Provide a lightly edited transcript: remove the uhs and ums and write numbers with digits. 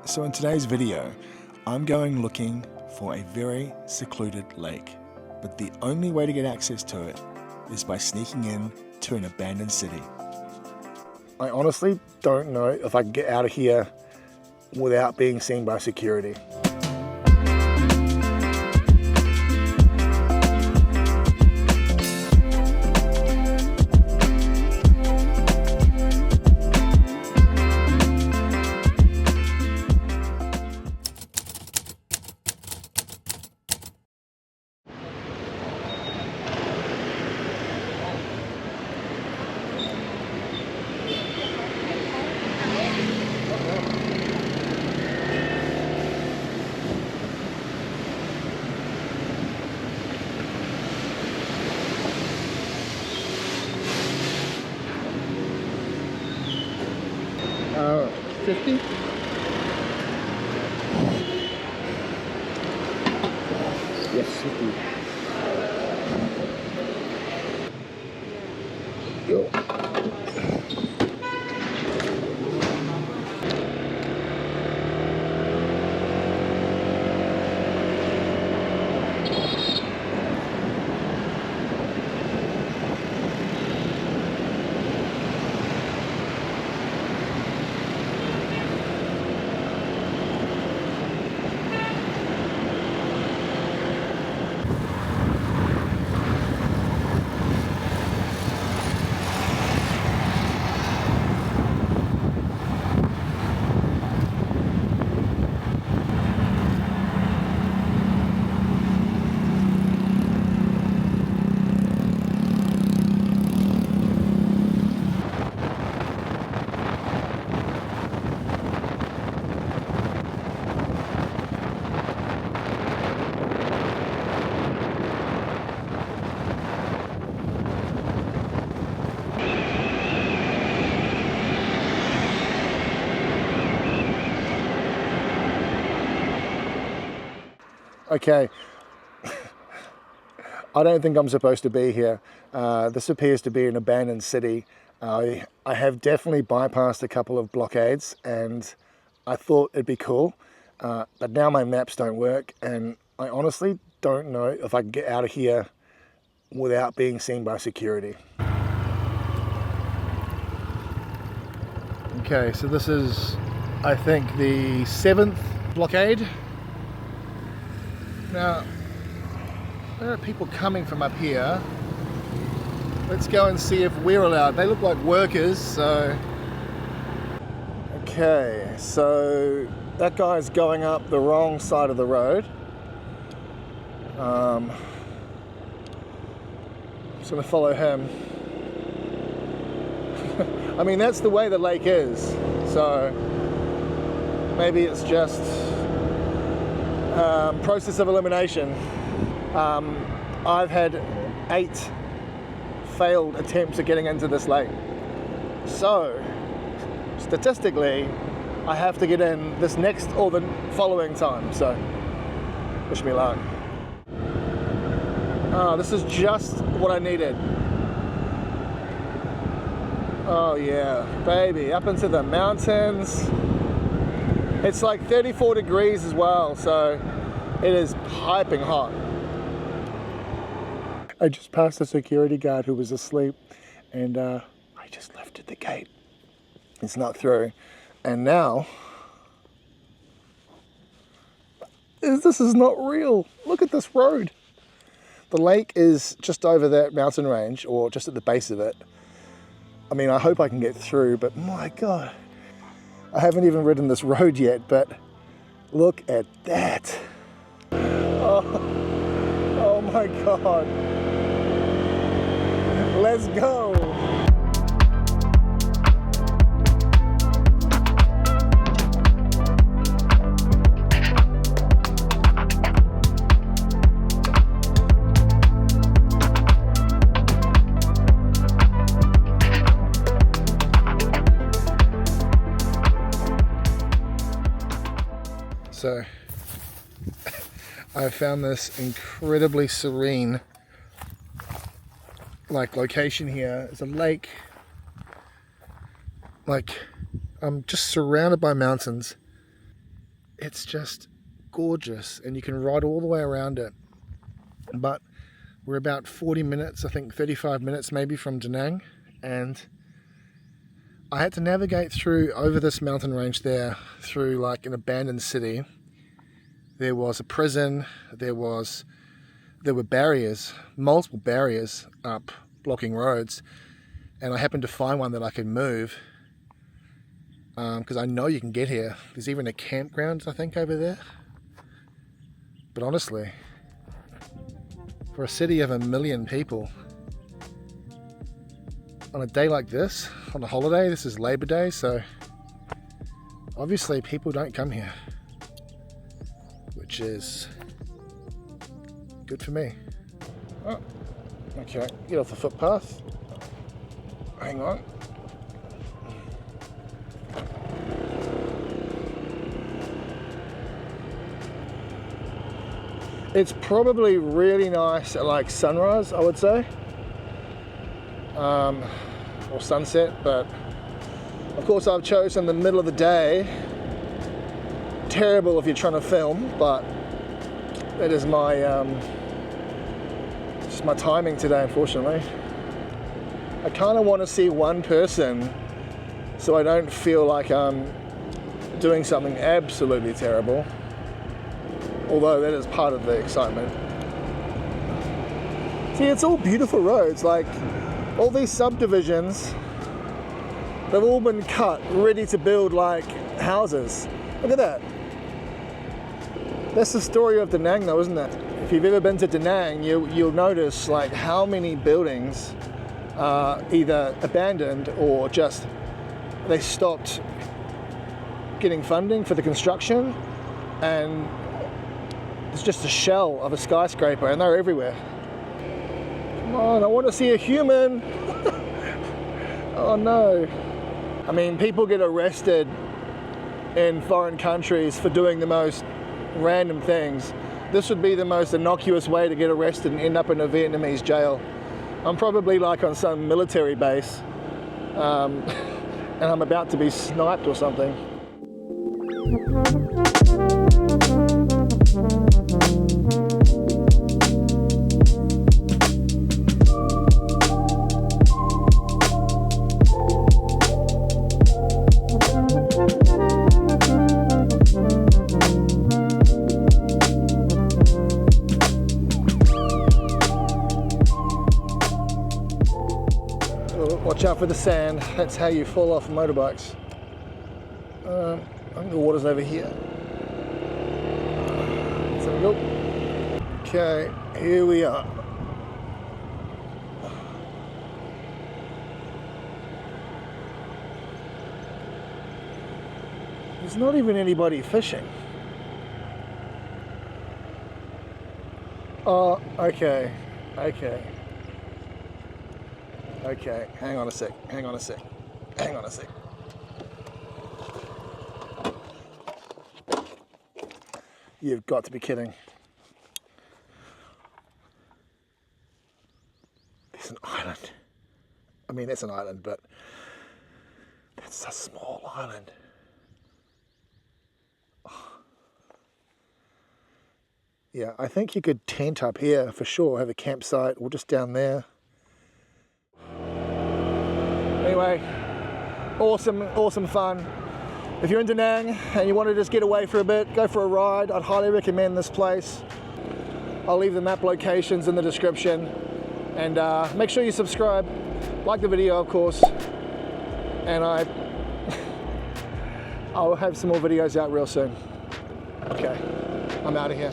So in today's video, I'm going looking for a very secluded lake, but the only way to get access to it is by sneaking in to an abandoned city. I honestly don't know if I can get out of here without being seen by security. $50? Yes, 50. Yo. Okay, I don't think I'm supposed to be here. This appears to be an abandoned city. I have definitely bypassed a couple of blockades and I thought it'd be cool, but now my maps don't work and I honestly don't know if I can get out of here without being seen by security. Okay, so this is, I think, the 7th blockade. Now, there are people coming from up here. Let's go and see if we're allowed. They look like workers, so... Okay, so that guy's going up the wrong side of the road. Just gonna follow him. I mean, that's the way the lake is, so maybe it's just process of elimination. I've had 8 failed attempts at getting into this lake. So, statistically, I have to get in this next or the following time, so wish me luck. Oh, this is just what I needed. Oh yeah, baby, up into the mountains. It's like 34 degrees as well, so it is piping hot. I just passed a security guard who was asleep and I just lifted the gate. It's not through. And now, this is not real. Look at this road. The lake is just over that mountain range, or just at the base of it. I mean, I hope I can get through, but my God. I haven't even ridden this road yet, but look at that. Oh my God. Let's go. So I found this incredibly serene location here. It's a lake. I'm just surrounded by mountains it's just gorgeous, and you can ride all the way around it. But we're about 40 minutes, I think 35 minutes maybe from Da Nang, and I had to navigate through over this mountain range there, through like an abandoned city. There was a prison, there were barriers, multiple barriers up blocking roads, and I happened to find one that I could move, because I know you can get here. There's even a campground, I think, over there. But honestly, for a city of 1 million people, on a day like this, on a holiday, this is Labor Day, so obviously people don't come here, which is good for me. Oh, okay, get off the footpath. Hang on. It's probably really nice at like sunrise, I would say, or sunset, but of course I've chosen the middle of the day. Terrible if you're trying to film, but that is my just my timing today, unfortunately. I kind of want to see one person so I don't feel like I'm doing something absolutely terrible. Although that is part of the excitement. See, it's all beautiful roads, like all these subdivisions, they've all been cut, ready to build like houses. Look at that. That's the story of Da Nang though, isn't it? If you've ever been to Da Nang, you'll notice like how many buildings are either abandoned or just they stopped getting funding for the construction, and it's just a shell of a skyscraper, and they're everywhere. Come on, I want to see a human. Oh no. I mean, people get arrested in foreign countries for doing the most random things. This would be the most innocuous way to get arrested and end up in a Vietnamese jail. I'm probably like on some military base, and I'm about to be sniped or something. Watch out for the sand, that's how you fall off motorbikes. I think the water's over here. So we go. Okay, here we are. There's not even anybody fishing. Oh, okay. Okay, hang on a sec. You've got to be kidding. There's an island. I mean, that's an island, but that's a small island. Yeah, I think you could tent up here for sure, have a campsite, or just down there. Anyway, awesome fun. If you're in Da Nang and you want to just get away for a bit, go for a ride. I'd highly recommend this place. I'll leave the map locations in the description. And make sure you subscribe, like the video of course. And I'll have some more videos out real soon. Okay, I'm out of here.